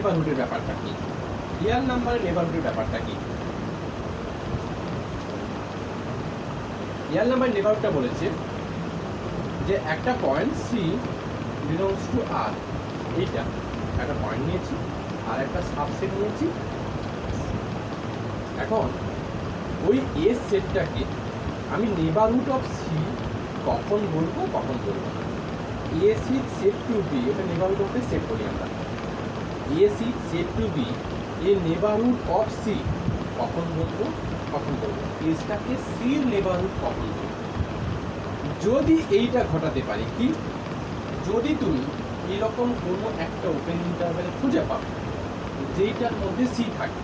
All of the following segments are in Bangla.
নেবারহুডের ব্যাপারটা কি, রিয়াল নাম্বারের নেবারহুডের ব্যাপারটা কি। রিয়াল নাম্বারের নেবারহুডটা বলেছে যে একটা পয়েন্ট সি বিলংস টু আর, এইটা একটা পয়েন্ট নিয়েছি আর একটা সাবসেট নিয়েছি। এখন ওই এ সেটটাকে আমি নেবারহুড অফ সি কখন বলবো কখন বলবো না। A C set to B, এটা নেবারহুড অফ সেট বলি আমরা। A C set to B a neighbourhood of C কখন বলবো কখন বলবো, এসটাকে সির নেবারহুড কখন বলবো। যদি এইটা ঘটাতে পারি কি, যদি তুমি এরকম কোনো একটা ওপেন ইন্টারভ্যাল খুঁজে পাও যেইটার মধ্যে সি থাকে,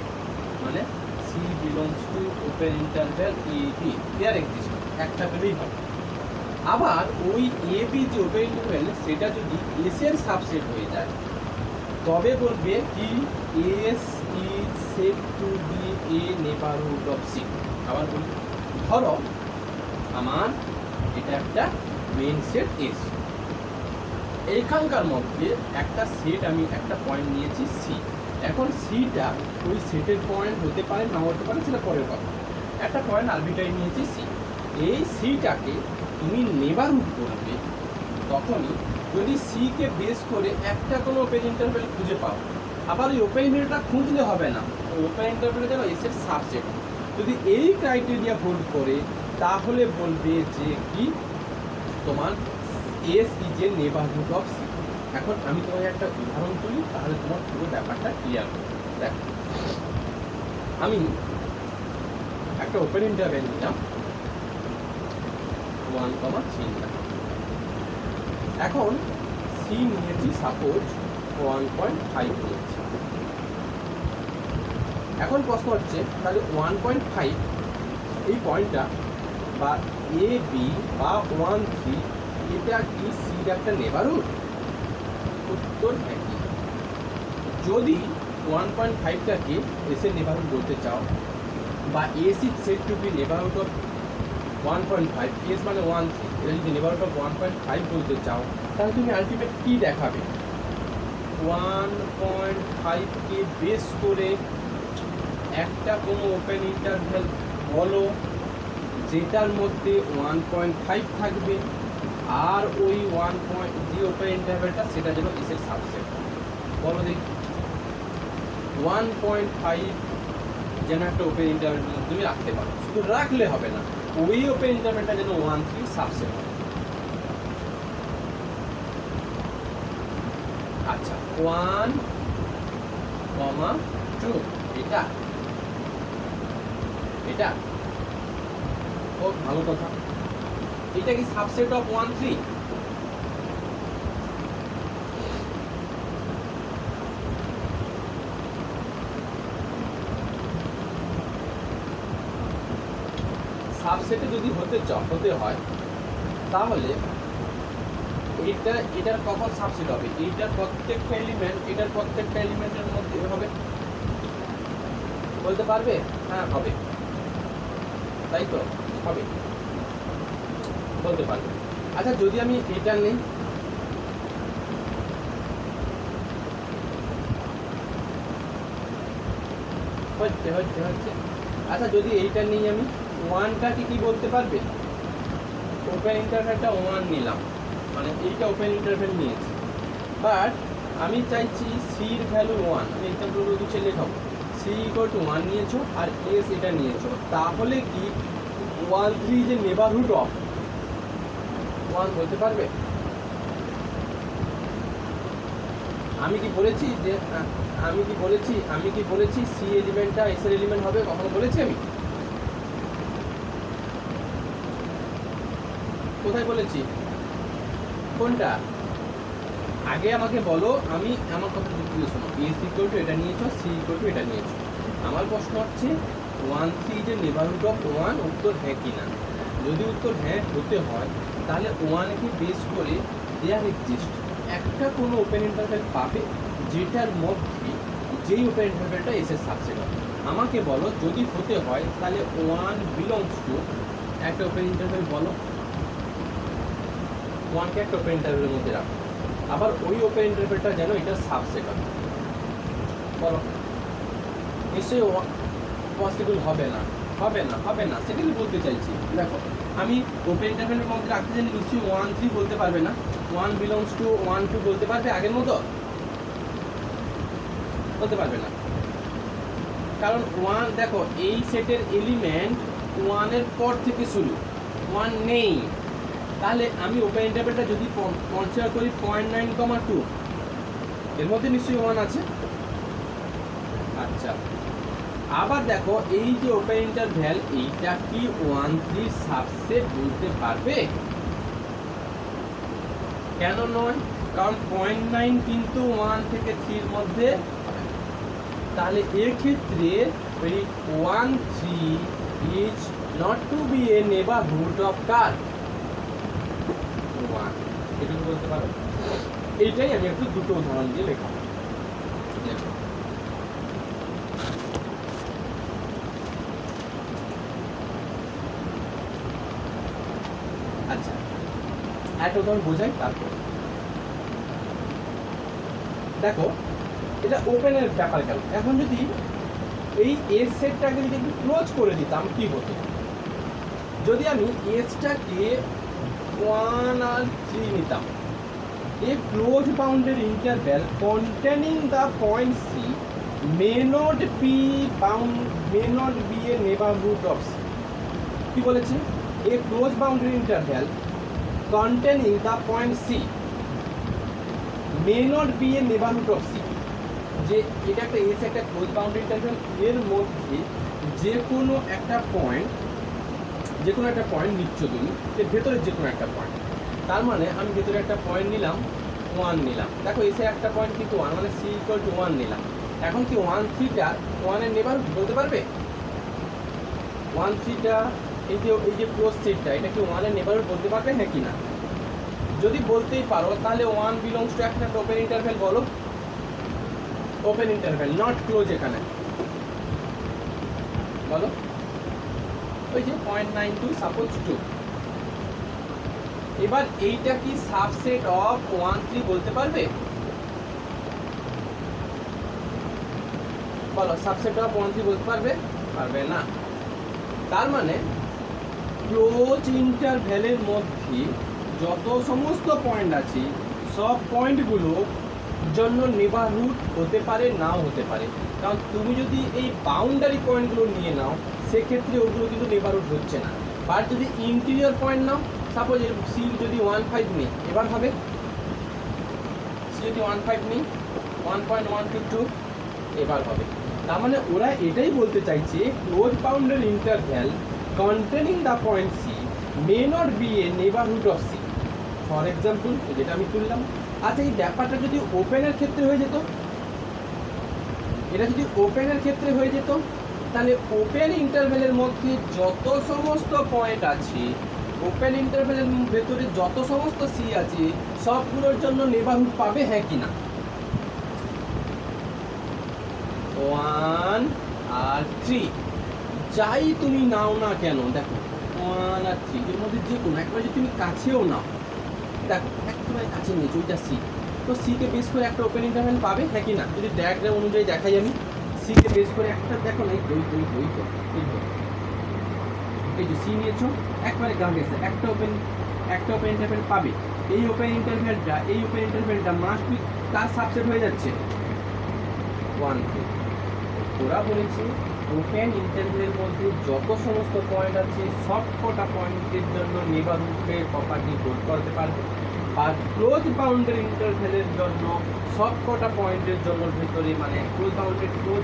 মানে C belongs to open interval A B, there exist, একটা পেলেই হবে। আবার ওই এ বি যে ওপেন ইন্টারভ্যাল সেটা যদি এস এর সাবসেট হয়ে যায় তবে বলবে কি S is set to B a neighbourhood of C. আবার বলি, ধরো আমার এটা একটা মেইন সেট এস, এইখানকার মধ্যে একটা সেট আমি একটা পয়েন্ট নিয়েছি সি। এখন সিটা ওই সেটের পয়েন্ট হতে পারে না হতে পারে, সেটা পরের কথা। একটা পয়েন্ট আরবিটারি নিয়েছি সি, এই সিটাকে তুমি নেবারহুড করবে তখনই যদি সিকে বেস করে একটা কোনো ওপেন ইন্টারভ্যাল খুঁজে পাও। আবার ওই ওপেন ইন্টারভ্যালটা খুঁজলে হবে না, ওই ওপেন ইন্টারভ্যাল যেন এস এর সাবসেট। যদি এই ক্রাইটেরিয়া হোল্ড করে তাহলে বলবে যে কি তোমার S is a neighbourhood of C. এখন আমি তোমাকে একটা উদাহরণ তুলি, তাহলে তোমার পুরো ব্যাপারটা ক্লিয়ার হবে। দেখো, আমি একটা ওপেন ইন্টারভ্যাল নিলাম 1,3। এখন সি নিয়েছি সাপোজ 1.5 নিয়েছি। এখন প্রশ্ন হচ্ছে তাহলে 1.5 এই পয়েন্টটা বা এ বি বা 1,3 এটা কি সির একটা নেবারহুড? উত্তর একই। যদি 1.5টাকে এস এর নেবারহুড বলতে চাও বা S is set to B neighbourhood of 1.5, S মানে 1,3, এটা যদি নেবারহুড অফ 1.5 বলতে চাও তাহলে তুমি আলটিমেট কি দেখাবে? 1.5কে বেস করে একটা কোনো ওপেন ইন্টারভ্যাল বলো যেটার মধ্যে 1.5 থাকবে আর ওই 1 যে ওপেন ইন্টারভ্যালটা সেটা যেন এস এর সাবসেট। বলো দেখি, 1.5 যেন একটা ওপেন ইন্টারভ্যাল তুমি রাখতে পারো, শুধু রাখলে হবে না, ওই ওপেন ইন্টারভ্যালটা যেন 1,3 সাবসেট হয়। আচ্ছা, 1,2 এটা এটা খুব ভালো কথা। এটা কি সাবসেট অফ 1,3? সাবসেটে যদি হতে হয় তাহলে এটার কখন সাবসেট হবে? এটার প্রত্যেকটা এলিমেন্টের মধ্যে হবে, বলতে পারবে? হ্যাঁ হবে, তাই তো হবে, বলতে পারবে। আচ্ছা, যদি আমি এটা নেই, হচ্ছে হচ্ছে হচ্ছে আচ্ছা, যদি এইটা নিই আমি, 1টাকে কি বলতে পারবে? ওপেন ইন্টারভ্যালটা 1 নিলাম, মানে এইটা ওপেন ইন্টারভ্যাল নিয়েছি, বাট আমি চাইছি সির ভ্যালু 1। আমি এক্সাম্পলগুলো কিছু লেখাবো। সি ইকুয়াল টু 1 নিয়েছো আর এস এটা নিয়েছো, তাহলে কি 1,3 যে নেবারহুড অফ 1 বলতে পারবে? আমি কি বলেছি যে আমি কি বলেছি সি এলিমেন্টটা এস এর এলিমেন্ট হবে? কখনো বলেছি আমি? কোথায় বলেছি? কোনটা? আগে আমাকে বলো, আমি আমার কথা যুক্তি শোনো। এস ইকুয়াল টু এটা নিয়েছো, সি ইকুয়াল টু এটা নিয়েছো। আমার প্রশ্ন হচ্ছে 1,3 যে নেবারহুড অফ 1, উত্তর হ্যাঁ কি না। যদি উত্তর হ্যাঁ হতে হয় তাহলে 1কে বেস করে দেয়ার এক্সিস্ট একটা কোনো ওপেন ইন্টারভ্যাল পাবে যেটার মধ্যে যেই ওপেন ইন্টারভ্যালটা এস এর সাবসেট হবে। আমাকে বলো যদি হতে হয় তাহলে 1 বিলংস টু একটা ওপেন ইন্টারভ্যাল বলো, 1কে একটা ওপেন ইন্টারভ্যালের মধ্যে রাখো, আবার ওই ওপেন ইন্টারভ্যালটা যেন এটা সাবসেট হয়। বলো, নিশ্চয়ই পসিবল হবে না, হবে না, হবে না, সেটাই বলতে চাইছি। দেখো আমি ওপেন ইন্টারভ্যালের মধ্যে রাখতে জানি, নিশ্চয়ই 1 3 বলতে পারবে না, 1 বিলংস টু 1 2 বলতে পারবে আগের মতো? বলতে পারবে না, কারণ 1 দেখো এই সেটের এলিমেন্ট 1 এর পর থেকে শুরু, 1 নেই। তাহলে আমি ওপেন ইন্টারভ্যালটা যদি কনসিডার করি 0.9, এর মধ্যে নিশ্চয়ই 1 আছে। আচ্ছা, আবার দেখো এই যে ওপেন ইন্টারভ্যাল, এইটা কি 1 3 সাবসেট বলতে পারবে? কেন নয়? কারণ 0.9 কিন্তু 1 থেকে 3 এর মধ্যে হবে না। তাহলে এর ক্ষেত্রে ওই 1 3 is not to B a neighbourhood of কার 1, এটা বলতে পারো। এইটাই আমি একটু দুটো উদাহরণ দিয়ে লেখা। আচ্ছা, একটা উদাহরণ বোঝাই তারপর। দেখো এটা ওপেনের ব্যাপার গেল। এখন যদি এই এস সেটটাকে যদি একটু ক্লোজ করে দিতাম কি হতো? যদি আমি এসটাকে 1 আর 3 নিতাম, a close bounded interval containing the point C may not be a neighbourhood of C. কি বলেছে? A close bounded interval containing the point C may not be a neighborhood of C। যে এটা একটা এস একটা ক্লোজ বাউন্ডারি ইন্টারভ্যাল, এর মধ্যে যে কোনো একটা পয়েন্ট নিচ্ছ তুমি, এর ভেতরে যে কোনো একটা পয়েন্ট। তার মানে আমি ভেতরে একটা পয়েন্ট নিলাম, 1 নিলাম। দেখো এসে একটা পয়েন্ট কিন্তু 1, মানে সি ইকুয়াল টু 1 নিলাম। এখন কি 1 3টা 1 এর নেইবারহুড বলতে পারবে? 1 3টা এই যে ক্লোজ সেটটা, এটা কি 1 এর নেইবারহুড বলতে পারবে, হ্যাঁ কি না? যদি বলতেই পারো তাহলে 1 বিলংস টু একটা ওপেন ইন্টারভ্যাল বলো। ওপেন ইন্টারভ্যাল, নট ক্লোজ, এখানে বলো। ওই যে 0.92 সাপোজ 2। এবার এইটা কি সাবসেট অফ 1 3 বলতে পারবে? বলো, সাবসেট অফ 1 3 বলতে পারবে? পারবে না। তার মানে ক্লোজ ইন্টারভ্যালের মধ্যে যত সমস্ত পয়েন্ট আছে সব পয়েন্টগুলো জন্য নেবারহুড হতে পারে, নাও হতে পারে। কারণ তুমি যদি এই বাউন্ডারি পয়েন্টগুলো নিয়ে নাও, সেক্ষেত্রে ওগুলো কিন্তু নেবারহুড হচ্ছে না। বাট যদি ইন্টেরিয়র পয়েন্ট নাও, সাপোজ সি যদি 1 5 নেই, এবার হবে। সি যদি 1 5 নেই, 1.122 এবার হবে। তার মানে ওরা এটাই বলতে চাইছে close boundary interval containing the point C may not be a neighborhood of C। For example যেটা আমি তুললাম। আচ্ছা, এই ব্যাপারটা যদি ওপেনের ক্ষেত্রে হয়ে যেত, এটা যদি ওপেনের ক্ষেত্রে হয়ে যেত, তাহলে ওপেন ইন্টারভ্যালের মধ্যে যত সমস্ত পয়েন্ট আছে, ওপেন ইন্টারভ্যালের ভেতরে যত সমস্ত সি আছে, সবগুলোর জন্য নেইবারহুড পাবে, হ্যাঁ কি না? 1 আর 3 যাই তুমি নাও না কেন, দেখো 1 আর 3 এর মধ্যে যে কোনো একবার যদি তুমি কাছেও নাও, দেখো একেবারে কাছে নিয়েছো ওইটা সি, তো সি কে বেস করে একটা ওপেন ইন্টারভ্যাল পাবে, হ্যাঁ কি না? যদি ডায়াগ্রাম অনুযায়ী দেখাই আমি, সি কে বেস করে একটা, দেখো না এই যে সি নিয়েছো, একবারে গেছে একটা ওপেন ইন্টারভ্যাল পাবে। এই ওপেন ইন্টারভ্যালটা মাস্ট বি তার সাবসেট হয়ে যাচ্ছে 1 3। ওরা বলেছে ওপেন ইন্টারভ্যালের মধ্যে যত সমস্ত পয়েন্ট আছে সব কটা পয়েন্টের জন্য নেইবারহুডের প্রপার্টি প্রয়োগ করতে পারবে। আর ক্লোজ বাউন্ডারি ইন্টারভ্যালের জন্য সব কটা পয়েন্টের জন্য ভিতরে, মানে ক্লোজ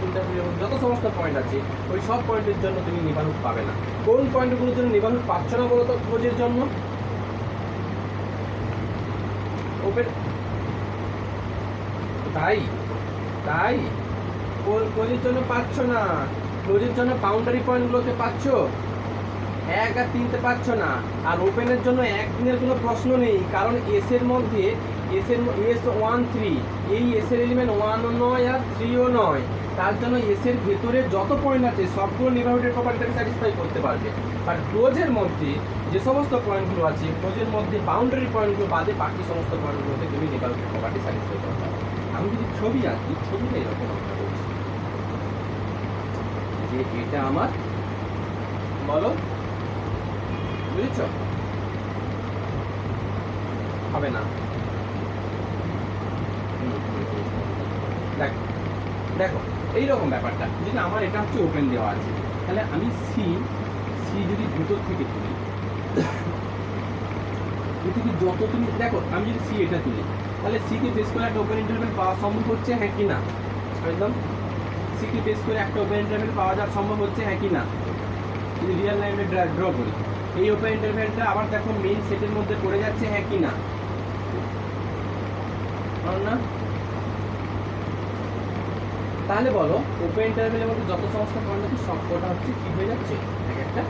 ইন্টারভ্যালের মধ্যে যত সমস্ত পয়েন্ট আছে ওই সব পয়েন্টের জন্য তুমি নেইবারহুড পাবে না। কোন পয়েন্টগুলোর জন্য নেইবারহুড পাচ্ছ না বলো তো ক্লোজের জন্য? ওপেন, তাই ক্লোজের জন্য পাচ্ছ না, ক্লোজের জন্য বাউন্ডারি পয়েন্টগুলোতে পাচ্ছ, 1 আর 3 তে পাচ্ছ না। আর ওপেনের জন্য 1 দিনের কোনো প্রশ্ন নেই, কারণ এস এর মধ্যে এস 1 3, এই এস এর এলিমেন্ট 1 ও নয় আর 3 ও নয়। তার জন্য এস এর ভেতরে যত পয়েন্ট আছে সবগুলো নেইবারহুডের প্রপার্টিটাকে স্যাটিসফাই করতে পারবে। আর ক্লোজের মধ্যে যে সমস্ত পয়েন্টগুলো আছে, ক্লোজের মধ্যে বাউন্ডারি পয়েন্টগুলো বাদে বাকি সমস্ত পয়েন্টগুলোতে তুমি নেইবারহুডের প্রপার্টি স্যাটিসফাই করতে পারবে। আমি যদি ছবি আঁকি, ছবিটা এরকম আমরা বলছি। যে এটা আমার, বলো বুঝেছ? হবে না। দেখো দেখো এইরকম ব্যাপারটা, যদি আমার এটা হচ্ছে ওপেন দেওয়া আছে, তাহলে আমি সি যদি ভিতর থেকে তুলি, পৃথিবীর যত তুমি দেখো, আমি যদি সি এটা তুলি, তাহলে সি কে বেস করে একটা ওপেন ইন্টারভেল পাওয়া সম্ভব হচ্ছে, হ্যাঁ কি না? একদম সি কে বেস করে একটা ওপেন ইন্টারভেল পাওয়া যাওয়া সম্ভব হচ্ছে, হ্যাঁ কি না? যদি রিয়েল লাইনে ড্র করি, এই ওপেন ইন্টারভেলটা আবার দেখো মেইন সেটের মধ্যে পড়ে যাচ্ছে, হ্যাঁ কি না? না? তাহলে বলো ওপেন ইন্টারভেলের মধ্যে যত সমস্ত পয়েন্ট আছে সবকটা হচ্ছে কি হয়ে যাচ্ছে, এক একটা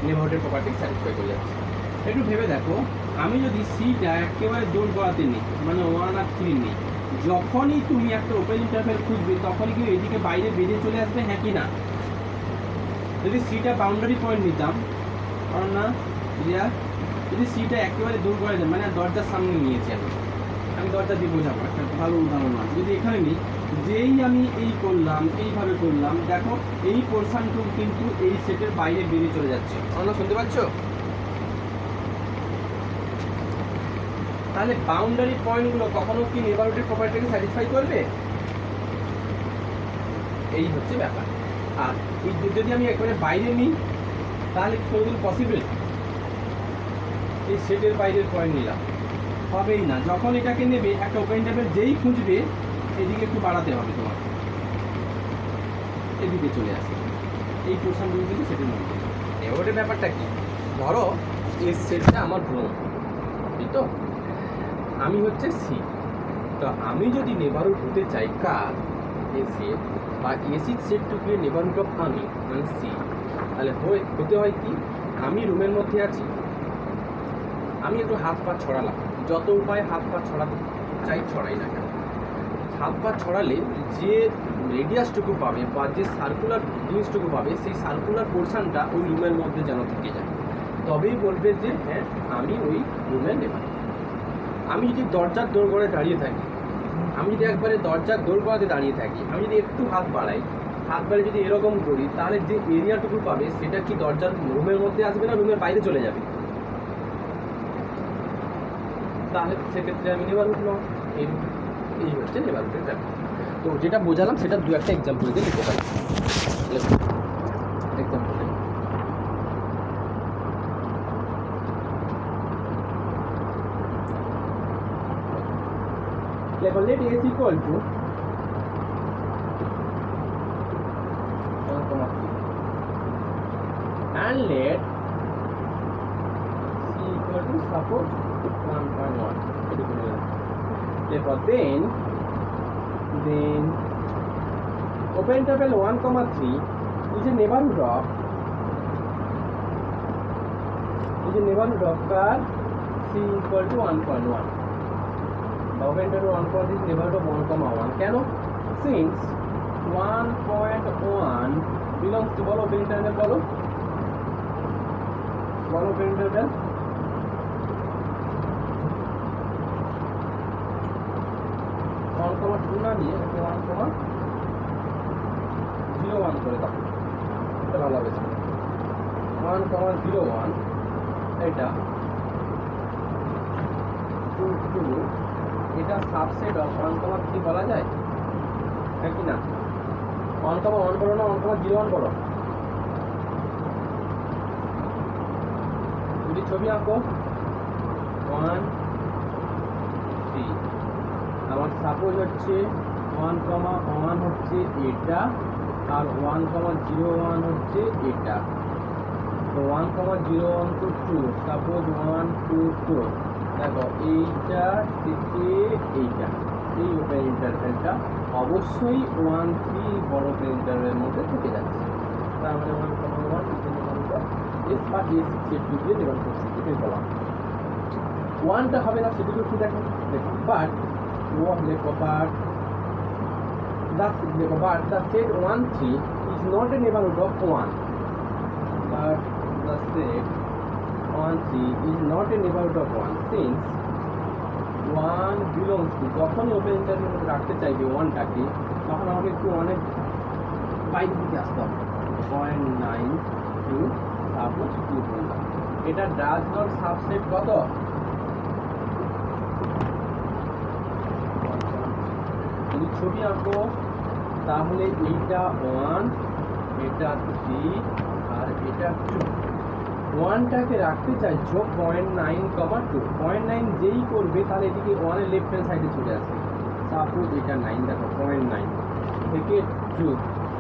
নেইবারহুডের প্রপার্টি স্যাটিসফাই করে যাচ্ছে। একটু ভেবে দেখো, আমি যদি সিটা একেবারে জোর করাতে নিই, মানে 1 আর 3 নিই, যখনই তুমি একটা ওপেন ইন্টারভেল খুঁজবে তখনই কি এদিকে বাইরে বেরিয়ে চলে আসবে, হ্যাঁ কি না? যদি সিটা বাউন্ডারি পয়েন্ট নিতাম, কারণ না যদি সিটা একেবারে দূর করে দেয়, মানে দরজার সামনে নিয়েছি আমি দরজা দিয়ে বোঝাবো, একটা ভালো উদাহরণ আছে। যদি এখানে নিই, যেই আমি এই করলাম, এইভাবে করলাম, দেখো এই পোর্শনটুকু কিন্তু এই সেটের বাইরে বেরিয়ে চলে যাচ্ছে, তোমরা শুনতে পাচ্ছ? তাহলে বাউন্ডারি পয়েন্টগুলো কখনো কি নেইবারহুডের প্রপার্টিকে স্যাটিসফাই করবে? এই হচ্ছে ব্যাপার। আর যদি আমি একেবারে বাইরে নিই, তাহলে কোনোদিন পসিবল? এই সেটের বাইরের পয়েন্ট নিলাম, হবেই না। যখন এটাকে নেবে, একটা ওপেন ইন্টারভেল যেই খুঁজবে, এদিকে একটু বাড়াতে হবে তোমার, এদিকে চলে আসে এই পোর্শনগুলো কিন্তু সেটের মধ্যে। এবারে ব্যাপারটা কি, ধরো এই সেটটা আমার রুম, ঠিক তো? আমি হচ্ছে সি, তো আমি যদি নেবারহুড হতে চাই কার, এসি বা এসি সেটটুকু নেবারহুড অফ আমি মানে সি, তাহলে হতে হয় কি, আমি রুমের মধ্যে আছি, আমি একটু হাত পা ছড়ালাম, যত উপায়ে হাত পা ছড়াতে চাই ছড়াই না কেন, হাত পা ছড়ালে যে রেডিয়াসটুকু পাবে বা যে সার্কুলার জিনিসটুকু পাবে, সেই সার্কুলার পোর্শনটা ওই রুমের মধ্যে যেন থেকে যায়, তবেই বলবে যে হ্যাঁ আমি ওই রুমের নেবার। আমি যদি দরজার দোরগোড়ায় দাঁড়িয়ে থাকি, আমি যদি একবারে দরজার দোরগোড়াতে দাঁড়িয়ে থাকি, আমি যদি একটু হাত বাড়াই, হাত বাড়িয়ে যদি এরকম করি, তাহলে যে এরিয়াটুকু পাবে সেটা কি দরজার রুমের মধ্যে আসবে না রুমের বাইরে চলে যাবে? তাহলে সেক্ষেত্রে আমি নেবারহুড নয়। এই হচ্ছে নেবারহুডের ব্যাপার। তো যেটা বোঝালাম সেটা দু একটা এক্সাম্পল দিয়ে লিখতে পারি। এক্সাম্পল লেখো, let S equal to 1,3 and let C equal to suppose 1.1. Therefore then open interval 1,3 is a neighborhood of curve C equal to 1.1. The open interval 1,3 is neighborhood of 1,1. কেন? Since 1.1 belongs to বলো open interval, বলো open interval, না নিয়ে 1,01 করে দাও, এটা ভালো হবে। 1,01 এটা 2 এটা সাবসেট অফ 1,3 বলা যায়, হ্যাঁ কি না? 1,1 করো না 1,01 করো, যদি ছবি আঁকো 1 3, আমার সাপোজ হচ্ছে 1,1 হচ্ছে এটা, আর 1,01 হচ্ছে এটা। তো 1,01 to 2, সাপোজ 1 2 4, দেখো এইটা থেকে এইটা, এই ওপেন ইন্টারভেলটা অবশ্যই 1 3 বড় ওপেন ইন্টারভেলের মধ্যে থেকে যাচ্ছে, তার মানে 1,1 এস বা এস সেট দিয়ে নেবার করছি, এটাই বলা। 1টা হবে না সেটুকু একটু দেখো, but the set 1 3 is not a neighborhood of 1, but the set 1 3 is not a neighborhood of 1 since 1 belongs to, যখন ওপেন ইন্টারভেল রাখতে চাইবে 1টাকে, তখন আমাকে একটু অনেক বাইরে দিকে আসতে হবে 0.92 সাপোজ 2 বললাম। এটা ডাজ নট সাবসেট কত? যদি ছবি আঁকো তাহলে এইটা 1, এটা 3 আর এটা 2। 1টাকে রাখতে চাইছো 0.9, 0.9 যেই করবে তাহলে এদিকে 1 এর লেফট হ্যান্ড সাইডে চলে আসবে। সাপোজ এটা 9, দেখো 0.9 থেকে 2,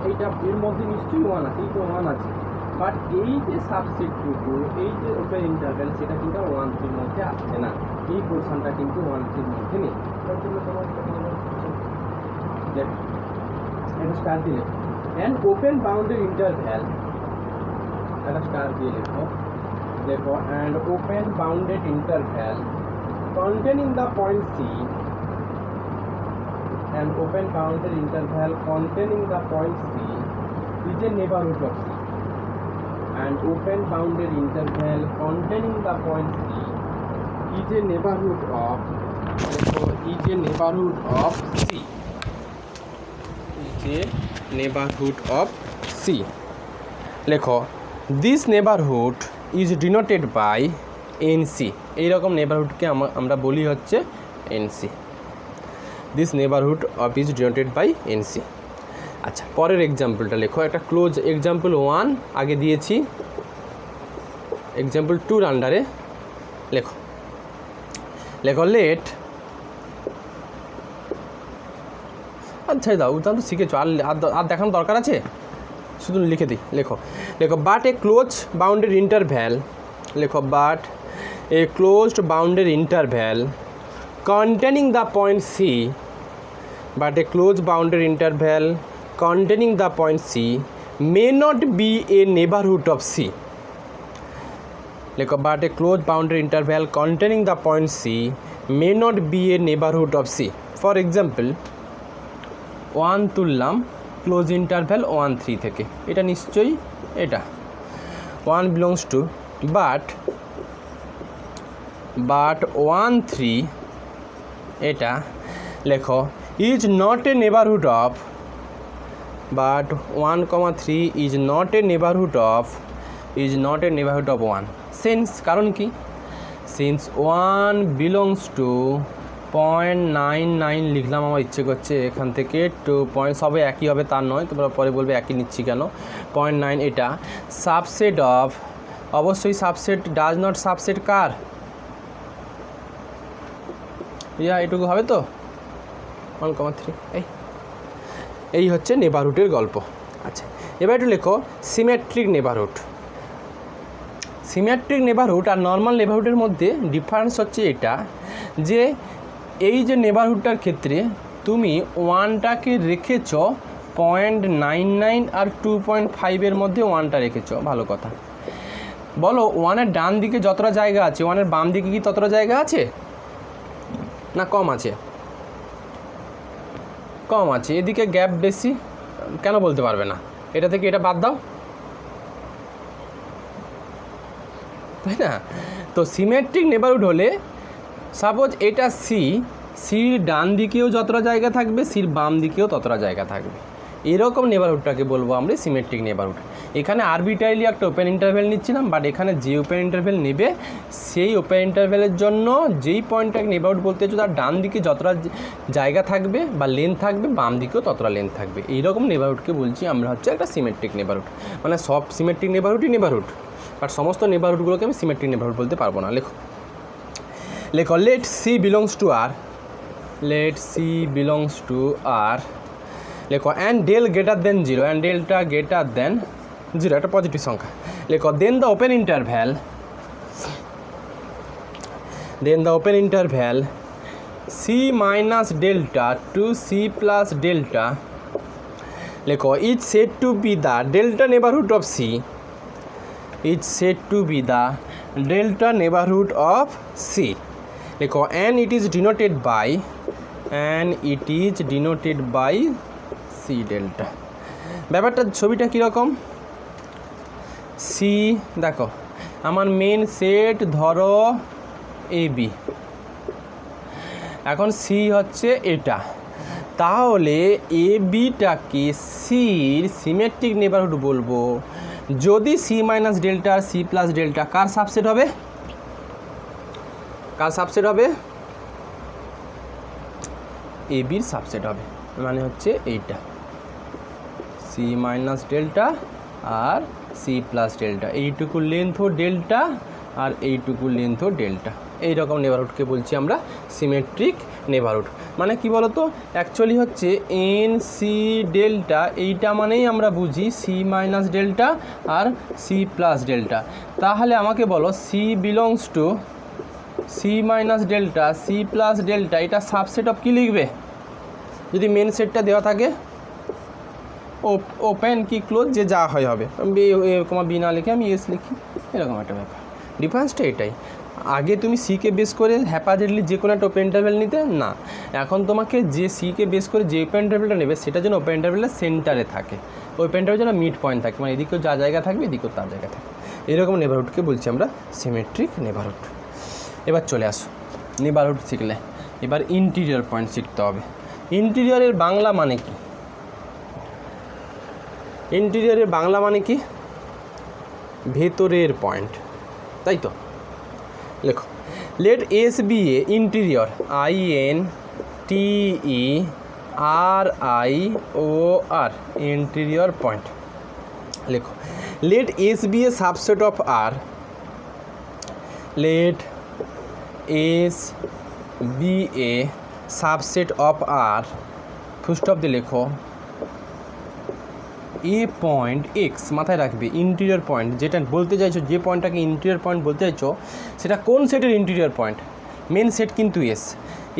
এইটা এর মধ্যে নিশ্চয়ই 1 আছে, এই তো 1 আছে, বাট এই যে সাবসেটটুকু, এই যে ওপেন ইন্টারভ্যাল, সেটা কিন্তু 1-3 মধ্যে আসছে না। এই পোর্শনটা কিন্তু 1-3 মধ্যে নেই। তার জন্য তোমার দেখো এটা স্টার দিয়ে লেখো অ্যান্ড ওপেন বাউন্ডেড ইন্টারভ্যাল, এটা স্টার দিয়ে লেখো, দেখো and open bounded interval containing the point C, and open bounded interval containing the point C is a neighborhood of C, and open bounded interval containing the point C is a neighborhood of, is a neighborhood of C, is a neighborhood of C. লেখো this neighborhood is denoted by NC, এইরকম নেবারহুডকে আমরা বলি হচ্ছে NC। This neighbourhood of is denoted by NC। আচ্ছা, পরের এক্সাম্পলটা লেখো, একটা ক্লোজ এক্সাম্পল 1 আগে দিয়েছি, এক্সাম্পল 2 আন্ডারে লেখো, লেখো লেট, আচ্ছা দাও তাহলে তো শিখেছো, আর দেখানোর দরকার আছে, শুধু লিখে দিই, লেখো লেখো but A close bounded interval, লেখো but a closed bounded interval containing the point C, but a closed bounded interval containing the point C may not be a neighborhood of C. Like, but a closed bounded interval containing the point C may not be a neighborhood of C. For example, 1 তুললাম ক্লোজ ইন্টারভ্যাল 1-3 থেকে, এটা নিশ্চয়ই এটা 1 belongs to, but 1-3 এটা লেখো is not a neighbourhood of, but 1,3 is not a neighbourhood of, is not a neighbourhood of 1। Since, কারণ কি, সিন্স 1 বিলংস টু 0.99 লিখলাম, আমার ইচ্ছে করছে এখান থেকে 2 পয়েন্ট, সবে একই হবে তার নয়, তোমরা পরে বলবে একই নিচ্ছি কেন, 0.9 এটা সাবসেট অফ, অবশ্যই সাবসেট, ডাজ নট সাবসেট কার, এটুকু হবে তো 1,3, এই হচ্ছে নেবারহুডের গল্প। আচ্ছা, এবার একটু লেখো সিমেট্রিক নেবারহুড। সিমেট্রিক নেবারহুড আর নর্মাল নেবারহুডের মধ্যে ডিফারেন্স হচ্ছে এটা, যে এই যে নেবারহুডটার ক্ষেত্রে তুমি 1টাকে রেখেছ 0.99 আর 2.5 মধ্যে 1টা রেখেছ, ভালো কথা। বলো 1-এর ডান দিকে যতটা জায়গা আছে 1-এর বাম দিকে কি ততটা জায়গা আছে না কম আছে? কম আছে, এদিকে গ্যাপ বেশি, কেন বলতে পারবে না? এটা থেকে এটা বাদ দাও, তাই না? তো সিমেট্রিক নেবারহুড হলে সাপোজ এটা সির ডান দিকেও যতটা জায়গা থাকবে, সির বাম দিকেও ততটা জায়গা থাকবে, এরকম নেবারহুডটাকে বলবো আমরা সিমেট্রিক নেবারহুড। এখানে আরবিট্রারিলি একটা ওপেন ইন্টারভ্যাল নিচ্ছিলাম, বাট এখানে যে ওপেন ইন্টারভ্যাল নেবে সেই ওপেন ইন্টারভ্যালের জন্য যেই পয়েন্টটাকে নেবারহুড বলতে হচ্ছে তার ডান দিকে যতটা জায়গা থাকবে বা লেন্থ থাকবে, বাম দিকেও ততটা লেন্থ থাকবে, এইরকম নেবারহুডকে বলছি আমরা হচ্ছে একটা সিমেট্রিক নেবারহুড। মানে সব সিমেট্রিক নেবারহুডই নেবারহুড, বাট সমস্ত নেবারহুডগুলোকে আমি সিমেট্রিক নেবারহুড বলতে পারবো না। লেখো লেখো let C belongs to R, let C belongs to R, লেখো and del greater than 0, and delta greater than 0, একটা পজিটিভ সংখ্যা। লেখো then the open interval, then the open interval C minus delta to C plus delta, লেখো is said to be the delta neighbourhood of C, is said to be the delta neighbourhood of C. লেখো and it is denoted by, and it is denoted by C delta. ব্যাপারটা ছবিটা কীরকম, সি দেখো আমার মেন সেট ধরো এ বি, এখন সি হচ্ছে এটা, তাহলে এ বিটাকে সির সিমেট্রিক নেবারহুড বলবো যদি সি মাইনাস ডেল্টা আর সি প্লাস ডেল্টা কার সাবসেট হবে, কার সাবসেট হবে, এ বির সাবসেট হবে। মানে হচ্ছে এইটা সি মাইনাস ডেল্টা আর সি প্লাস ডেল্টা, এইটুকু লেন্থও ডেল্টা আর এইটুকু লেন্থও ডেল্টা, এইরকম নেবারহুডকে বলছি আমরা সিমেট্রিক নেবারহুড। মানে কি বলতো, অ্যাকচুয়ালি হচ্ছে এন সি ডেল্টা, এইটা মানেই আমরা বুঝি সি মাইনাস ডেল্টা আর সি প্লাস ডেল্টা। তাহলে আমাকে বলো C belongs to C minus delta C plus delta, এটা সাবসেট অফ কী লিখবে যদি মেন সেটটা দেওয়া থাকে, ওপেন কি ক্লোজ যে যা হয় হবে, কমা বি না লিখে আমি এস লিখি, এরকম একটা ব্যাপার। ডিফারেন্সটা এটাই, আগে তুমি সিকে বেস করে হ্যাপাজেডলি যে কোনো একটা ওপেন ইন্টারভেল নিতে না, এখন তোমাকে যে সিকে বেস করে যে ওপেন ইন্টারভেলটা নেবে সেটা যেন ওপেন ইন্টারভেলের সেন্টারে থাকে, ওপেন ইন্টারভেল যেন মিড পয়েন্ট থাকে, মানে এদিকেও যা জায়গা থাকবে এদিকেও তার জায়গা থাকবে, এরকম নেবারহুডকে বলছি আমরা সিমেট্রিক নেবারহুড। এবার চলে আসো, নেবারহুড শিখলে এবার ইন্টিরিয়র পয়েন্ট শিখতে হবে। ইন্টিরিয়রের বাংলা মানে কি, ইন্টিরিয়রের বাংলা মানে কি, ভেতরের পয়েন্ট, তাই তো। লেখো, let S be a interior, INTERIOR, interior point. লেখো, let S be a subset of R, let S be a subset of R, full stop দিয়ে লেখো, এ পয়েন্ট এক্স, মাথায় রাখবে ইন্টিরিয়র পয়েন্ট যেটা বলতে চাইছো, যে পয়েন্টটাকে ইন্টিরিয়র পয়েন্ট বলতে চাইছো সেটা কোন সেটের ইন্টিরিয়র পয়েন্ট, মেন সেট কিন্তু S,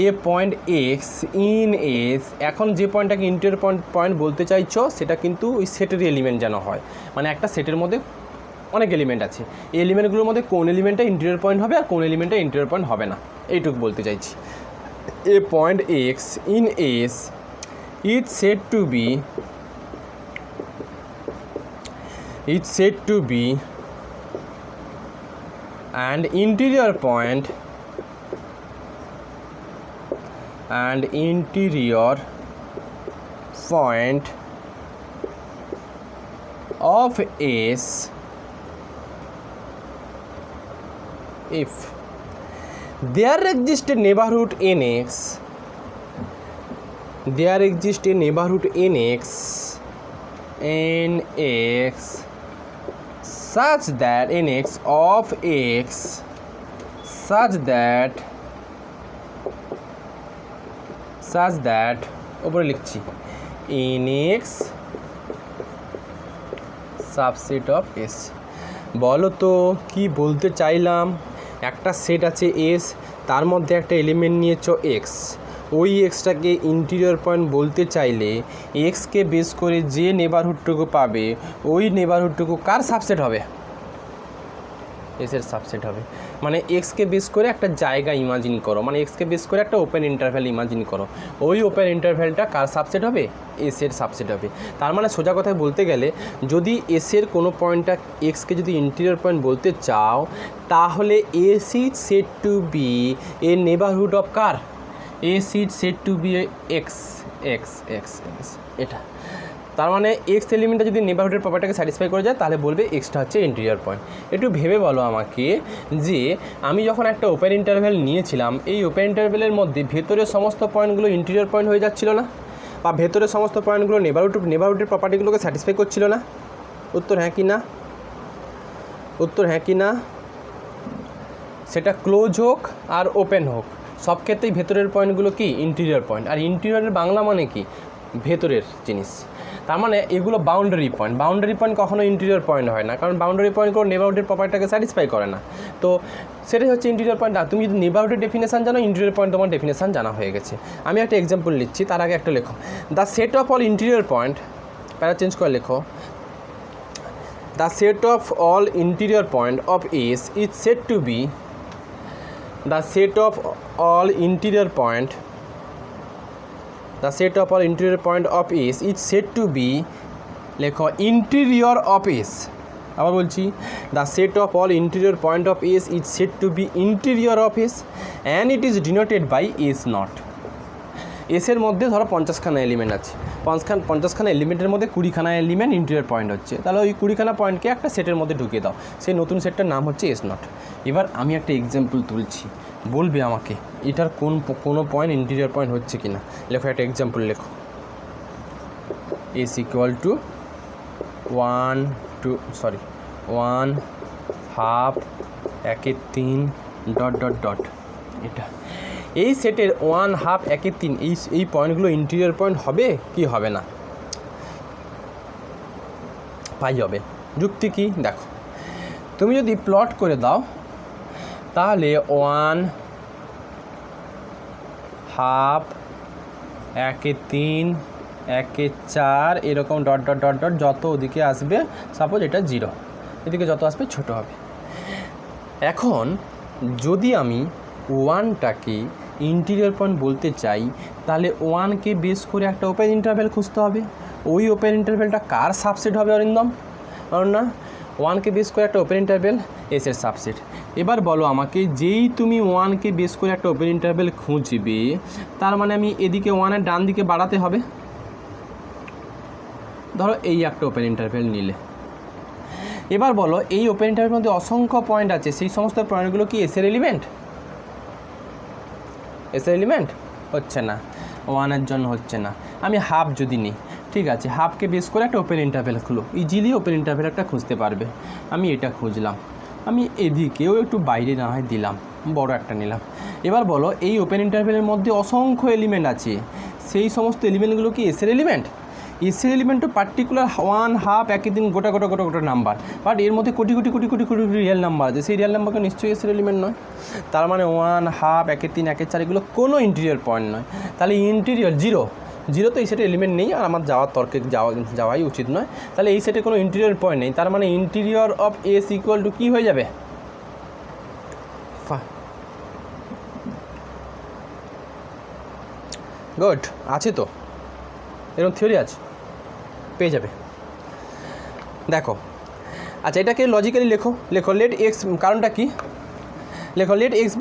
A point X in S, এখন যে পয়েন্টটাকে ইন্টিরিয়র পয়েন্ট বলতে চাইছো সেটা কিন্তু ওই সেটের এলিমেন্ট যেন হয়, মানে একটা সেটের মধ্যে অনেক এলিমেন্ট আছে, এই এলিমেন্টগুলোর মধ্যে কোন এলিমেন্টটা ইন্টিরিয়র পয়েন্ট হবে আর কোন এলিমেন্টটা ইন্টিরিয়র পয়েন্ট হবে না, এইটুকু বলতে চাইছি। A point X in S is said to be, it's said to be an interior point and interior point of S if there exists a neighborhood NX, there exists a neighborhood NX such that NX of X such that উপরে লিখছি NX সাবসেট অফ S। বলো তো কি বলতে চাইলাম, একটা সেট আছে S, তার মধ্যে একটা এলিমেন্ট নিয়েছো X, ওই এক্সটাকে ইন্টিরিয়র পয়েন্ট বলতে চাইলে এক্সকে বেস করে যে নেবারহুডটুকু পাবে ওই নেবারহুডটুকু কার সাবসেট হবে, এসের সাবসেট হবে। মানে এক্সকে বেস করে একটা জায়গা ইমাজিন করো, মানে এক্সকে বেস করে একটা ওপেন ইন্টারভ্যাল ইমাজিন করো, ওই ওপেন ইন্টারভ্যালটা কার সাবসেট হবে, এসের সাবসেট হবে। তার মানে সোজা কথায় বলতে গেলে যদি এসের কোনো পয়েন্টটা এক্সকে যদি ইন্টিরিয়র পয়েন্ট বলতে চাও তাহলে S is said to B a neighbourhood of কার, S is said to be x x x x, এটা তার মানে এক্স এলিমেন্টটা যদি নেবারহুডের প্রপার্টিটাকে স্যাটিসফাই করে যায় তাহলে বলবে এক্সটা হচ্ছে ইন্টিরিয়র পয়েন্ট। একটু ভেবে বলো আমাকে যে আমি যখন একটা ওপেন ইন্টারভ্যাল নিয়েছিলাম, এই ওপেন ইন্টারভ্যালের মধ্যে ভেতরের সমস্ত পয়েন্টগুলো ইন্টিরিয়র পয়েন্ট হয়ে যাচ্ছিল না, বা ভেতরের সমস্ত পয়েন্টগুলো নেবারহুডের প্রপার্টিগুলোকে স্যাটিসফাই করছিল না? উত্তর হ্যাঁ কি না, উত্তর হ্যাঁ কি না। সেটা ক্লোজ হোক আর ওপেন হোক, সব ক্ষেত্রেই ভেতরের পয়েন্টগুলো কি ইন্টিরিয়র পয়েন্ট। আর ইন্টিরিয়রের বাংলা মানে কি, ভেতরের জিনিস। তার মানে এগুলো বাউন্ডারি পয়েন্ট, বাউন্ডারি পয়েন্ট কখনো ইন্টিরিয়র পয়েন্ট হয় না, কারণ বাউন্ডারি পয়েন্টগুলো নেবারহুডের প্রপার্টিটাকে স্যাটিসফাই করে না, তো সেটাই হচ্ছে ইন্টিরিয়র পয়েন্ট। আর তুমি যদি নেবারহুডের ডেফিনেশান জানো, ইন্টিরিয়র পয়েন্ট তোমার ডেফিনেশান জানা হয়ে গেছে। আমি একটা এক্সাম্পল লিখছি, তার আগে একটা লেখো, the set of all interior point, para change করে লেখো, the set of all interior point of S is said to be, the set of all interior point, the set of all interior point of S is said to be, লেখো interior of S, আবার বলছি, the set of all interior point of S is said to be interior of S and it is denoted by S naught. এসের মধ্যে ধরো 50খানা এলিমেন্ট আছে, 50খানা এলিমেন্টের মধ্যে 20খানা এলিমেন্ট ইন্টিরিয়র পয়েন্ট হচ্ছে, তাহলে ওই 20খানা পয়েন্টকে একটা সেটের মধ্যে ঢুকিয়ে দাও, সেই নতুন সেটটার নাম হচ্ছে এস নট। এবার আমি একটা এক্সাম্পল তুলছি, বলবে আমাকে এটার কোনো পয়েন্ট ইন্টিরিয়র পয়েন্ট হচ্ছে কি না। লেখো একটা এক্সাম্পল, লেখো এস ইকুয়াল টু 1/2 1/3 ডট। এটা এই সেটের 1/2 1/3 এই পয়েন্টগুলো ইন্টিরিয়র পয়েন্ট হবে কি হবে না? পাই হবে। যুক্তি কি দেখো, তুমি যদি প্লট করে দাও তাহলে 1/2 1/3 1/4 এরকম ডট ডট ডট ডট যত ওদিকে আসবে, সাপোজ এটা 0, এদিকে যত আসবে ছোট হবে। এখন যদি আমি 1টাকে ইন্টিরিয়র পয়েন্ট বলতে চাই, তাহলে 1কে বেস করে একটা ওপেন ইন্টারভ্যাল খুঁজতে হবে। ওই ওপেন ইন্টারভ্যালটা কার সাবসেট হবে অরিন্দম? কারণ না 1কে বেস করে একটা ওপেন ইন্টারভ্যাল এসের সাবসেট। এবার বলো আমাকে, যেই তুমি 1কে বেস করে একটা ওপেন ইন্টারভ্যাল খুঁজবে, তার মানে আমি এদিকে 1-এর ডান দিকে বাড়াতে হবে। ধরো এই একটা ওপেন ইন্টারভ্যাল নিলে, এবার বলো এই ওপেন ইন্টারভ্যালের মধ্যে অসংখ্য পয়েন্ট আছে, সেই সমস্ত পয়েন্টগুলো কি এসের এলিমেন্ট? এসের এলিমেন্ট হচ্ছে না, 1-এর জন্য হচ্ছে না। আমি হাফ যদি নিই, ঠিক আছে, হাফকে বেস করে একটা ওপেন ইন্টারভ্যাল খুলো, ইজিলি ওপেন ইন্টারভ্যাল একটা খুঁজতে পারবে। আমি এটা খুঁজলাম, আমি এদিকেও একটু বাইরে না হয় দিলাম, বড় একটা নিলাম। এবার বলো এই ওপেন ইন্টারভ্যালের মধ্যে অসংখ্য এলিমেন্ট আছে, সেই সমস্ত এলিমেন্টগুলো কি এসের এলিমেন্ট? এসের এলিমেন্ট তো পার্টিকুলার 1/2 1/3 গোটা নাম্বার, বাট এর মধ্যে কোটি রিয়েল নাম্বার আছে, সেই রিয়েল নাম্বারকে নিশ্চয়ই এসের এলিমেন্ট নয়। তার মানে 1/2 1/3 1/4 এগুলো কোনো ইন্টিরিয়র পয়েন্ট নয়। তাহলে ইন্টিরিয়র 0 তো এই সেটের এলিমেন্ট নেই, আর আমার তর্কে যাওয়াই উচিত নয়। তাহলে এই সেটে কোনো ইন্টিরিয়র পয়েন্ট নেই, তার মানে interior of S equal to কী হয়ে যাবে? গুড, আছে তো, এরকম থিওরি আছে, পেয়ে যাবে। দেখো, আচ্ছা এটাকে লজিক্যালি লেখো লেট এক্স, কারণটা কি? লেখো লেট এক্স